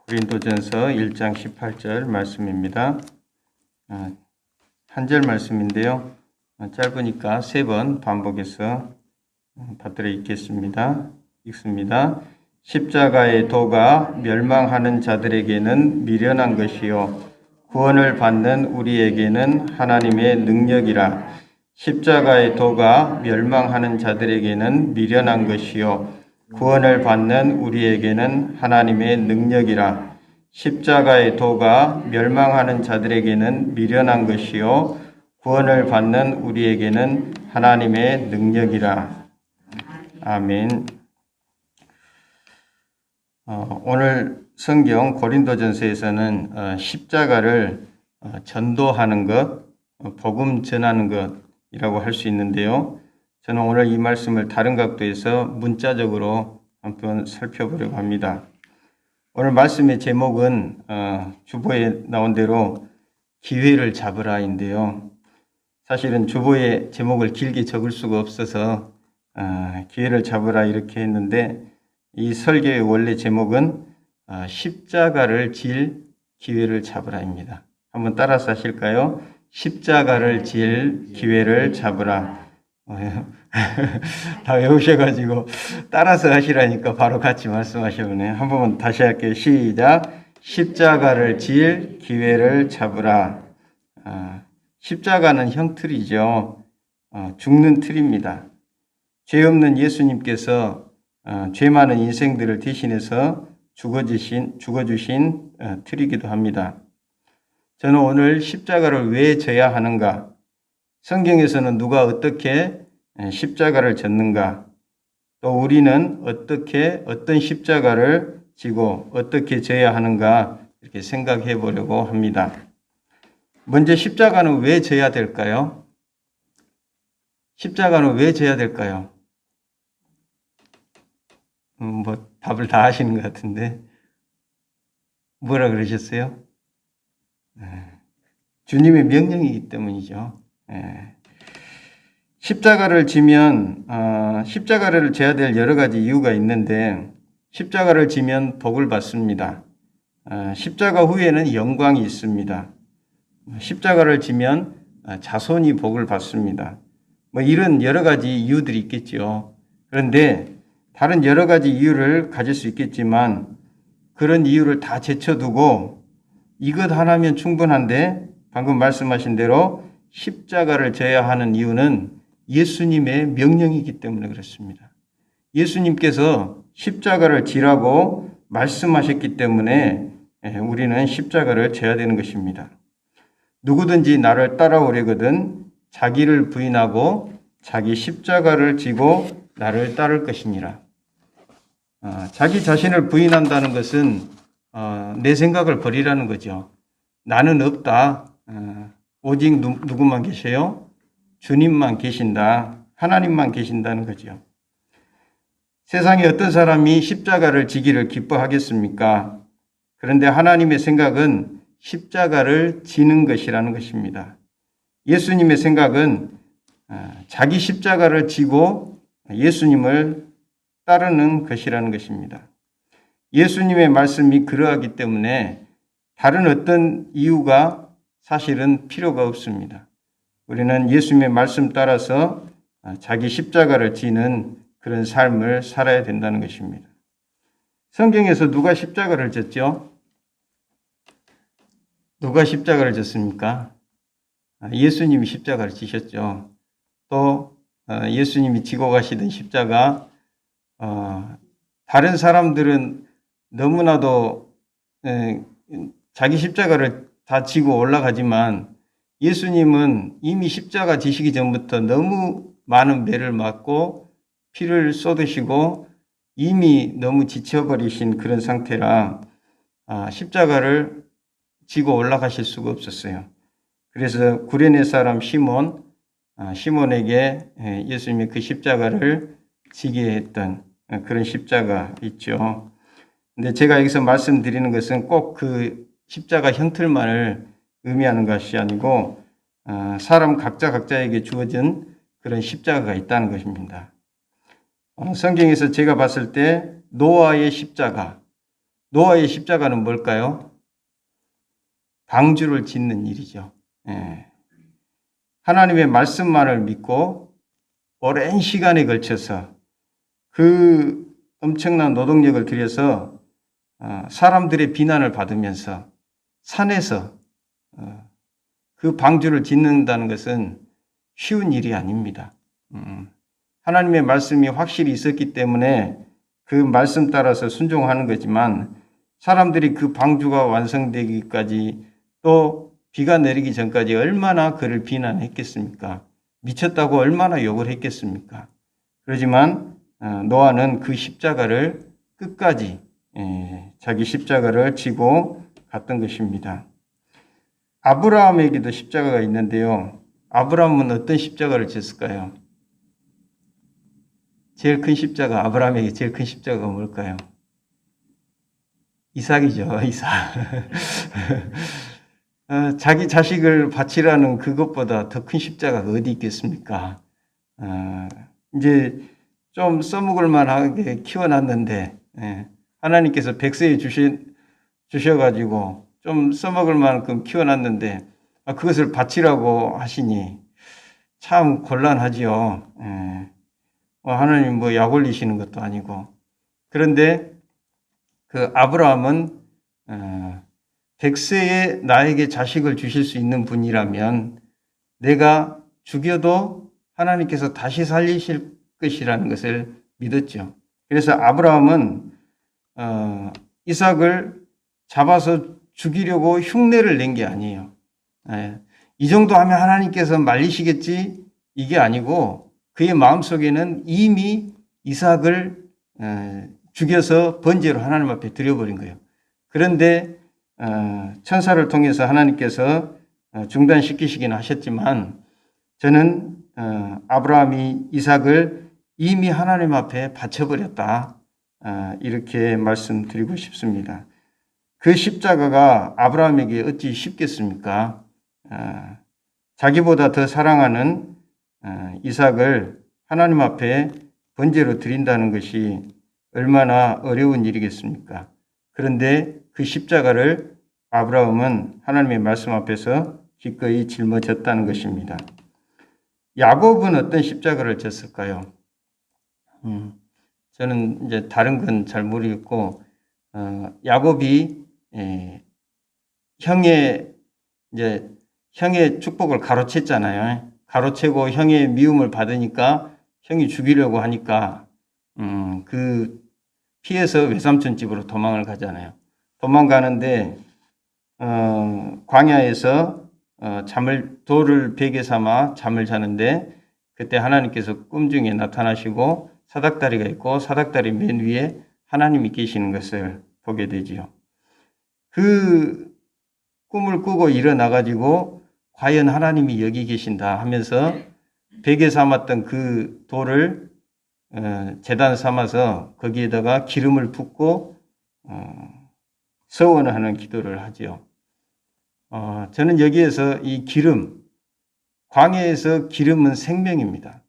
고린도전서 1장 18절 말씀입니다. 한 절 말씀인데요. 짧으니까 3번 반복해서 받들어 읽겠습니다. 읽습니다. 십자가의 도가 멸망하는 자들에게는 미련한 것이요 구원을 받는 우리에게는 하나님의 능력이라. 십자가의 도가 멸망하는 자들에게는 미련한 것이요 구원을 받는 우리에게는 하나님의 능력이라. 십자가의 도가 멸망하는 자들에게는 미련한 것이요 구원을 받는 우리에게는 하나님의 능력이라. 아멘. 오늘 성경 고린도전서에서는 십자가를 전도하는 것, 복음 전하는 것이라고 할 수 있는데요. 저는 오늘 이 말씀을 다른 각도에서 문자적으로 한번 살펴보려고 합니다. 오늘 말씀의 제목은 주보에 나온 대로 기회를 잡으라인데요. 사실은 주보에 제목을 길게 적을 수가 없어서 기회를 잡으라 이렇게 했는데, 이 설교의 원래 제목은 십자가를 질 기회를 잡으라입니다. 한번 따라서 하실까요? 십자가를 질 기회를 잡으라. 다 외우셔가지고 따라서 하시라니까 바로 같이 말씀하셔보네. 한 번 다시 할게요. 시작. 십자가를 질 기회를 잡으라. 십자가는 형틀이죠. 죽는 틀입니다. 죄 없는 예수님께서 죄 많은 인생들을 대신해서 죽어주신 틀이기도 합니다. 저는 오늘 십자가를 왜 져야 하는가? 성경에서는 누가 어떻게 십자가를 졌는가? 또 우리는 어떻게 어떤 십자가를 지고 어떻게 져야 하는가? 이렇게 생각해 보려고 합니다. 먼저 십자가는 왜 져야 될까요? 십자가는 왜 져야 될까요? 답을 다 하시는 것 같은데 뭐라 그러셨어요? 주님의 명령이기 때문이죠. 십자가를 지면 십자가를 져야 될 여러 가지 이유가 있는데, 십자가를 지면 복을 받습니다. 십자가 후에는 영광이 있습니다. 십자가를 지면 자손이 복을 받습니다. 이런 여러 가지 이유들이 있겠죠. 그런데 다른 여러 가지 이유를 가질 수 있겠지만 그런 이유를 다 제쳐두고 이것 하나면 충분한데, 방금 말씀하신 대로 십자가를 져야 하는 이유는 예수님의 명령이기 때문에 그렇습니다. 예수님께서 십자가를 지라고 말씀하셨기 때문에 우리는 십자가를 져야 되는 것입니다. 누구든지 나를 따라오려거든 자기를 부인하고 자기 십자가를 지고 나를 따를 것이니라. 자기 자신을 부인한다는 것은 내 생각을 버리라는 거죠. 나는 없다. 오직 누구만 계셔요? 주님만 계신다. 하나님만 계신다는 거죠. 세상에 어떤 사람이 십자가를 지기를 기뻐하겠습니까? 그런데 하나님의 생각은 십자가를 지는 것이라는 것입니다. 예수님의 생각은 자기 십자가를 지고 예수님을 따르는 것이라는 것입니다. 예수님의 말씀이 그러하기 때문에 다른 어떤 이유가 사실은 필요가 없습니다. 우리는 예수님의 말씀 따라서 자기 십자가를 지는 그런 삶을 살아야 된다는 것입니다. 성경에서 누가 십자가를 졌죠? 누가 십자가를 졌습니까? 예수님이 십자가를 지셨죠. 또 예수님이 지고 가시던 십자가, 다른 사람들은 너무나도 자기 십자가를 다 지고 올라가지만 예수님은 이미 십자가 지시기 전부터 너무 많은 매를 맞고 피를 쏟으시고 이미 너무 지쳐버리신 그런 상태라 십자가를 지고 올라가실 수가 없었어요. 그래서 구레네 사람 시몬에게 예수님이 그 십자가를 지게 했던 그런 십자가 있죠. 근데 제가 여기서 말씀드리는 것은 꼭 그 십자가 형틀만을 의미하는 것이 아니고 사람 각자에게 주어진 그런 십자가가 있다는 것입니다. 성경에서 제가 봤을 때 노아의 십자가, 노아의 십자가는 뭘까요? 방주를 짓는 일이죠. 예. 하나님의 말씀만을 믿고 오랜 시간에 걸쳐서 그 엄청난 노동력을 들여서 사람들의 비난을 받으면서 산에서 그 방주를 짓는다는 것은 쉬운 일이 아닙니다. 하나님의 말씀이 확실히 있었기 때문에 그 말씀 따라서 순종하는 거지만 사람들이 그 방주가 완성되기까지 또 비가 내리기 전까지 얼마나 그를 비난했겠습니까? 미쳤다고 얼마나 욕을 했겠습니까? 그렇지만 노아는 그 십자가를 끝까지 자기 십자가를 지고 갔던 것입니다. 아브라함에게도 십자가가 있는데요. 아브라함은 어떤 십자가를 졌을까요? 제일 큰 십자가, 아브라함에게 제일 큰 십자가가 뭘까요? 이삭이죠, 이삭. 자기 자식을 바치라는 그것보다 더 큰 십자가가 어디 있겠습니까? 이제 좀 써먹을 만하게 키워놨는데, 하나님께서 백세에 주셔가지고 좀 써먹을 만큼 키워놨는데, 그것을 바치라고 하시니 참 곤란하지요. 하나님 뭐 약 올리시는 것도 아니고. 그런데 그 아브라함은 100세에 나에게 자식을 주실 수 있는 분이라면 내가 죽여도 하나님께서 다시 살리실 것이라는 것을 믿었죠. 그래서 아브라함은 이삭을 잡아서 죽이려고 흉내를 낸 게 아니에요. 이 정도 하면 하나님께서 말리시겠지? 이게 아니고 그의 마음속에는 이미 이삭을 죽여서 번제로 하나님 앞에 드려버린 거예요. 그런데 천사를 통해서 하나님께서 중단시키시긴 하셨지만 저는 아브라함이 이삭을 이미 하나님 앞에 바쳐버렸다. 이렇게 말씀드리고 싶습니다. 그 십자가가 아브라함에게 어찌 쉽겠습니까? 자기보다 더 사랑하는 이삭을 하나님 앞에 번제로 드린다는 것이 얼마나 어려운 일이겠습니까? 그런데 그 십자가를 아브라함은 하나님의 말씀 앞에서 기꺼이 짊어졌다는 것입니다. 야곱은 어떤 십자가를 졌을까요? 저는 이제 다른 건 잘 모르겠고, 야곱이 형의 축복을 가로챘잖아요. 가로채고 형의 미움을 받으니까 형이 죽이려고 하니까 그 피해서 외삼촌 집으로 도망을 가잖아요. 도망가는데 광야에서 돌을 베개 삼아 잠을 자는데 그때 하나님께서 꿈 중에 나타나시고 사닥다리가 있고 사닥다리 맨 위에 하나님이 계시는 것을 보게 되지요. 그 꿈을 꾸고 일어나가지고 과연 하나님이 여기 계신다 하면서 베개 삼았던 그 돌을 제단 삼아서 거기에다가 기름을 붓고 서원하는 기도를 하지요. 저는 여기에서 이 기름, 광야에서 기름은 생명입니다.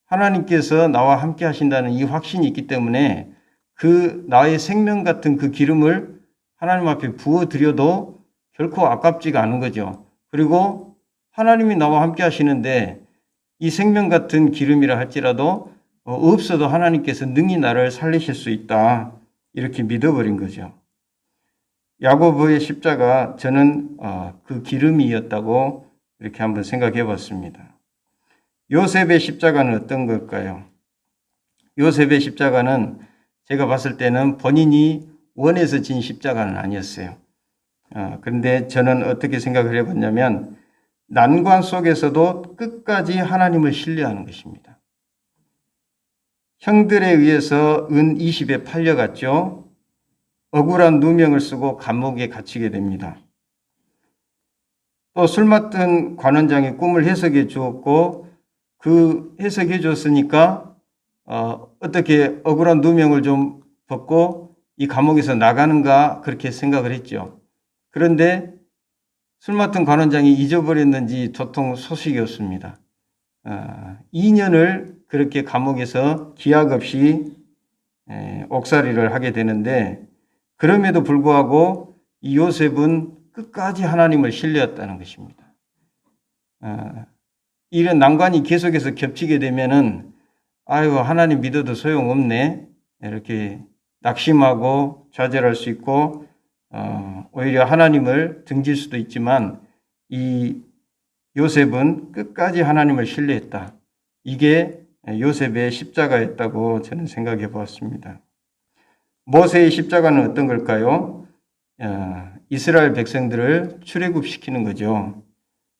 하나님께서 나와 함께 하신다는 이 확신이 있기 때문에 그 나의 생명 같은 그 기름을 하나님 앞에 부어드려도 결코 아깝지가 않은 거죠. 그리고 하나님이 나와 함께 하시는데 이 생명 같은 기름이라 할지라도 없어도 하나님께서 능히 나를 살리실 수 있다. 이렇게 믿어버린 거죠. 야고보의 십자가 저는 그 기름이었다고 이렇게 한번 생각해 봤습니다. 요셉의 십자가는 어떤 걸까요? 요셉의 십자가는 제가 봤을 때는 본인이 원해서 진 십자가는 아니었어요. 그런데 저는 어떻게 생각을 해봤냐면 난관 속에서도 끝까지 하나님을 신뢰하는 것입니다. 형들에 의해서 은 20에 팔려갔죠. 억울한 누명을 쓰고 감옥에 갇히게 됩니다. 또 술 맡은 관원장이 꿈을 해석해 주었고 그 해석해 줬으니까 어떻게 억울한 누명을 좀 벗고 이 감옥에서 나가는가 그렇게 생각을 했죠. 그런데 술 맡은 관원장이 잊어버렸는지 도통 소식이 없습니다. 2년을 그렇게 감옥에서 기약 없이 옥살이를 하게 되는데, 그럼에도 불구하고 이 요셉은 끝까지 하나님을 신뢰했다는 것입니다. 이런 난관이 계속해서 겹치게 되면은 아이고 하나님 믿어도 소용없네 이렇게 낙심하고 좌절할 수 있고 오히려 하나님을 등질 수도 있지만, 이 요셉은 끝까지 하나님을 신뢰했다. 이게 요셉의 십자가였다고 저는 생각해 보았습니다. 모세의 십자가는 어떤 걸까요? 이스라엘 백성들을 출애굽시키는 거죠.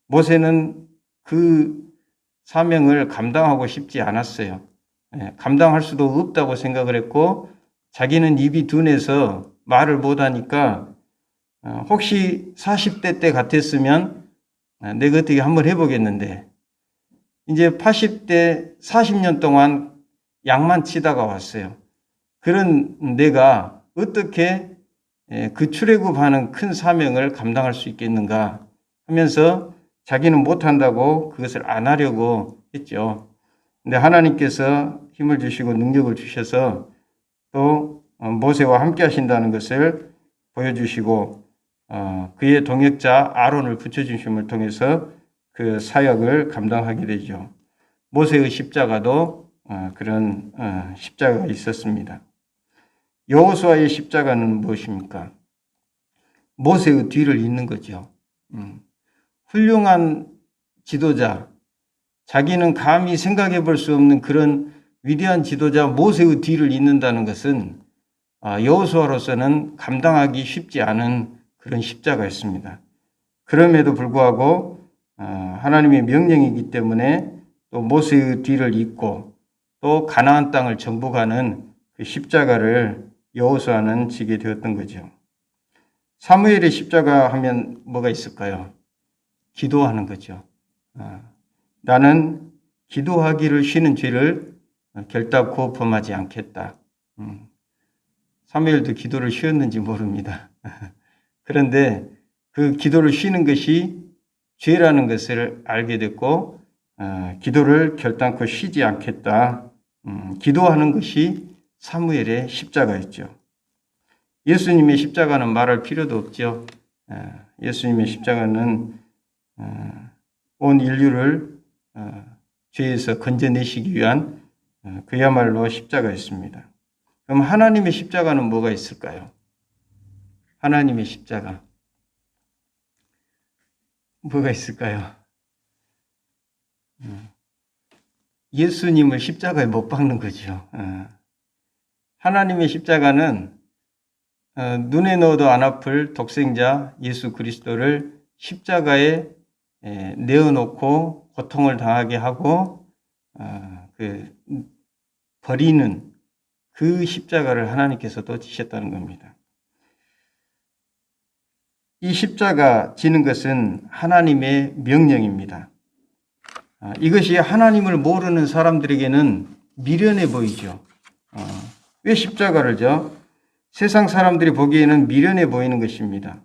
모세는 그 사명을 감당하고 싶지 않았어요. 감당할 수도 없다고 생각을 했고, 자기는 입이 둔해서 말을 못하니까 혹시 40대 때 같았으면 내가 어떻게 한번 해보겠는데, 이제 80대 40년 동안 양만 치다가 왔어요. 그런 내가 어떻게 그 출애굽하는 큰 사명을 감당할 수 있겠는가 하면서 자기는 못한다고 그것을 안 하려고 했죠. 근데 하나님께서 힘을 주시고 능력을 주셔서 또 모세와 함께 하신다는 것을 보여주시고 그의 동역자 아론을 붙여주심을 통해서 그 사역을 감당하게 되죠. 모세의 십자가도 그런 십자가가 있었습니다. 여호수아의 십자가는 무엇입니까? 모세의 뒤를 잇는 거죠. 훌륭한 지도자, 자기는 감히 생각해 볼 수 없는 그런 위대한 지도자 모세의 뒤를 잇는다는 것은 여호수아로서는 감당하기 쉽지 않은 그런 십자가였습니다. 그럼에도 불구하고 하나님의 명령이기 때문에 또 모세의 뒤를 잇고 또 가나안 땅을 정복하는 그 십자가를 여호수아는 지게 되었던 거죠. 사무엘의 십자가 하면 뭐가 있을까요? 기도하는 거죠. 나는 기도하기를 쉬는 죄를 결단코 범하지 않겠다. 사무엘도 기도를 쉬었는지 모릅니다. 그런데 그 기도를 쉬는 것이 죄라는 것을 알게 됐고 기도를 결단코 쉬지 않겠다. 기도하는 것이 사무엘의 십자가였죠. 예수님의 십자가는 말할 필요도 없죠. 예수님의 십자가는 온 인류를 죄에서 건져내시기 위한 그야말로 십자가였습니다. 그럼 하나님의 십자가는 뭐가 있을까요? 하나님의 십자가 뭐가 있을까요? 예수님을 십자가에 못 박는 거죠. 하나님의 십자가는 눈에 넣어도 안 아플 독생자 예수 그리스도를 십자가에 내어놓고 고통을 당하게 하고 버리는 그 십자가를 하나님께서도 지셨다는 겁니다. 이 십자가 지는 것은 하나님의 명령입니다. 이것이 하나님을 모르는 사람들에게는 미련해 보이죠. 왜 십자가를 져? 세상 사람들이 보기에는 미련해 보이는 것입니다.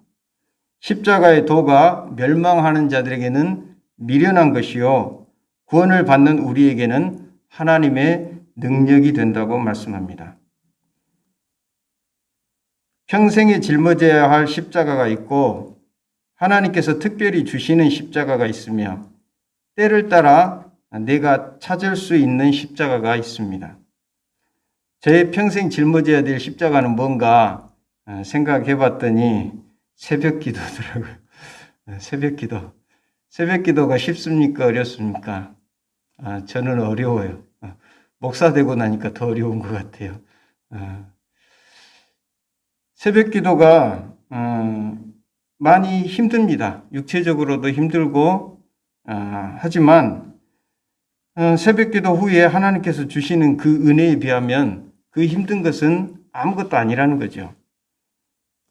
십자가의 도가 멸망하는 자들에게는 미련한 것이요, 구원을 받는 우리에게는 하나님의 능력이 된다고 말씀합니다. 평생에 짊어져야 할 십자가가 있고 하나님께서 특별히 주시는 십자가가 있으며 때를 따라 내가 찾을 수 있는 십자가가 있습니다. 제 평생 짊어져야 될 십자가는 뭔가 생각해 봤더니 새벽 기도더라고요. 새벽 기도. 새벽 기도가 쉽습니까? 어렵습니까? 저는 어려워요. 목사 되고 나니까 더 어려운 것 같아요. 새벽 기도가 많이 힘듭니다. 육체적으로도 힘들고 하지만 새벽 기도 후에 하나님께서 주시는 그 은혜에 비하면 그 힘든 것은 아무것도 아니라는 거죠.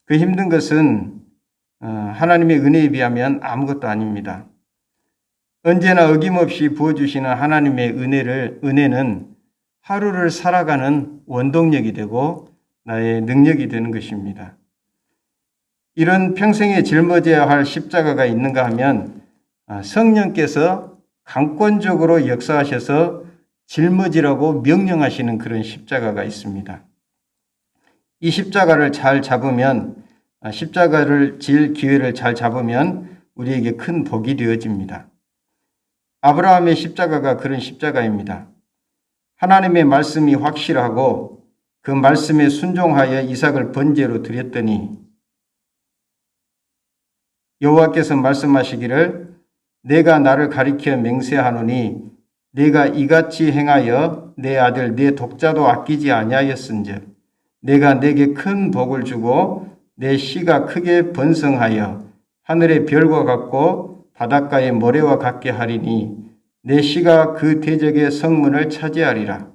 그 힘든 것은 하나님의 은혜에 비하면 아무것도 아닙니다. 언제나 어김없이 부어주시는 하나님의 은혜는 하루를 살아가는 원동력이 되고 나의 능력이 되는 것입니다. 이런 평생에 짊어져야 할 십자가가 있는가 하면 성령께서 강권적으로 역사하셔서 짊어지라고 명령하시는 그런 십자가가 있습니다. 이 십자가를 잘 잡으면, 십자가를 질 기회를 잘 잡으면 우리에게 큰 복이 되어집니다. 아브라함의 십자가가 그런 십자가입니다. 하나님의 말씀이 확실하고 그 말씀에 순종하여 이삭을 번제로 드렸더니 여호와께서 말씀하시기를 내가 나를 가리켜 맹세하노니 내가 이같이 행하여 내 아들 내 독자도 아끼지 아니하였은즉 내가 내게 큰 복을 주고 내 씨가 크게 번성하여 하늘의 별과 같고 바닷가의 모래와 같게 하리니 내 씨가 그 대적의 성문을 차지하리라.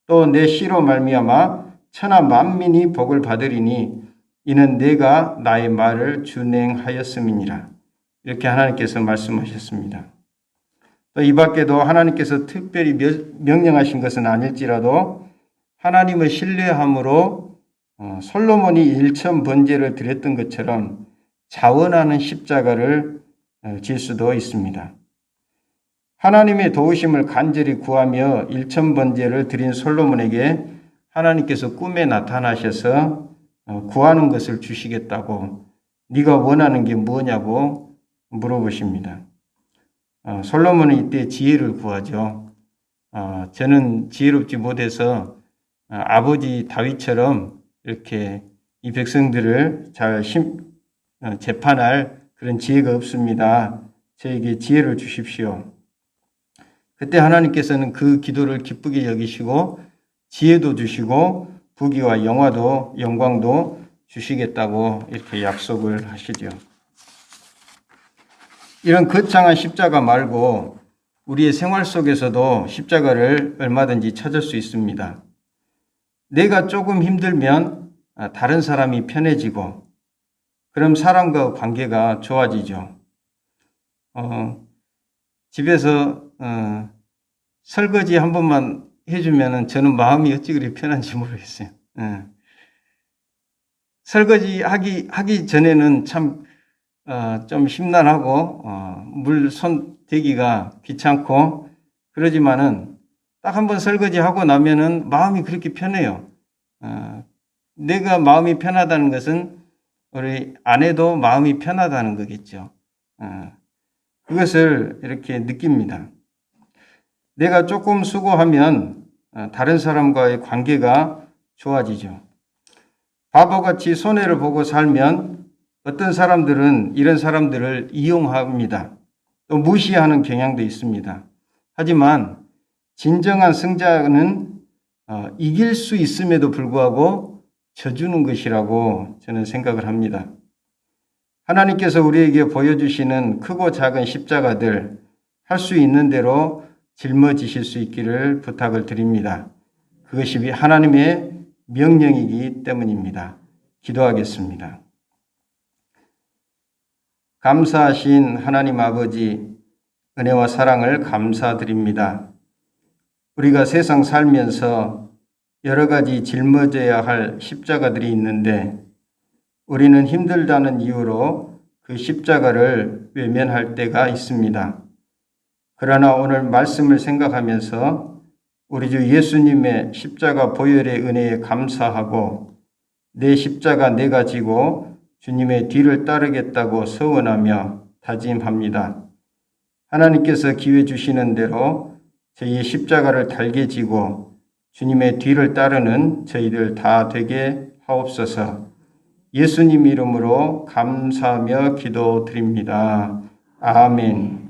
또 내 씨로 말미암아 천하 만민이 복을 받으리니 이는 내가 나의 말을 준행하였음이니라. 이렇게 하나님께서 말씀하셨습니다. 또 이 밖에도 하나님께서 특별히 명령하신 것은 아닐지라도 하나님을 신뢰함으로 솔로몬이 일천 번제를 드렸던 것처럼 자원하는 십자가를 질 수도 있습니다. 하나님의 도우심을 간절히 구하며 일천 번제를 드린 솔로몬에게 하나님께서 꿈에 나타나셔서 구하는 것을 주시겠다고 네가 원하는 게 뭐냐고 물어보십니다. 솔로몬은 이때 지혜를 구하죠. 저는 지혜롭지 못해서 아버지 다윗처럼 이렇게 이 백성들을 잘 재판할 그런 지혜가 없습니다. 저에게 지혜를 주십시오. 그때 하나님께서는 그 기도를 기쁘게 여기시고 지혜도 주시고 부귀와 영광도 주시겠다고 이렇게 약속을 하시죠. 이런 거창한 십자가 말고 우리의 생활 속에서도 십자가를 얼마든지 찾을 수 있습니다. 내가 조금 힘들면 다른 사람이 편해지고 그럼 사람과 관계가 좋아지죠. 집에서 설거지 한 번만 해주면 저는 마음이 어찌 그리 편한지 모르겠어요. 설거지 하기 전에는 참 좀 심란하고 물 손 대기가 귀찮고 그러지만은 딱 한 번 설거지 하고 나면은 마음이 그렇게 편해요. 내가 마음이 편하다는 것은 우리 아내도 마음이 편하다는 거겠죠. 그것을 이렇게 느낍니다. 내가 조금 수고하면 다른 사람과의 관계가 좋아지죠. 바보같이 손해를 보고 살면 어떤 사람들은 이런 사람들을 이용합니다. 또 무시하는 경향도 있습니다. 하지만 진정한 승자는 이길 수 있음에도 불구하고 져주는 것이라고 저는 생각을 합니다. 하나님께서 우리에게 보여주시는 크고 작은 십자가들 할 수 있는 대로 짊어지실 수 있기를 부탁을 드립니다. 그것이 하나님의 명령이기 때문입니다. 기도하겠습니다. 감사하신 하나님 아버지, 은혜와 사랑을 감사드립니다. 우리가 세상 살면서 여러 가지 짊어져야 할 십자가들이 있는데 우리는 힘들다는 이유로 그 십자가를 외면할 때가 있습니다. 그러나 오늘 말씀을 생각하면서 우리 주 예수님의 십자가 보혈의 은혜에 감사하고 내 십자가 내가 지고 주님의 뒤를 따르겠다고 서원하며 다짐합니다. 하나님께서 기회 주시는 대로 저희의 십자가를 달게 지고 주님의 뒤를 따르는 저희들 다 되게 하옵소서. 예수님 이름으로 감사하며 기도드립니다. 아멘.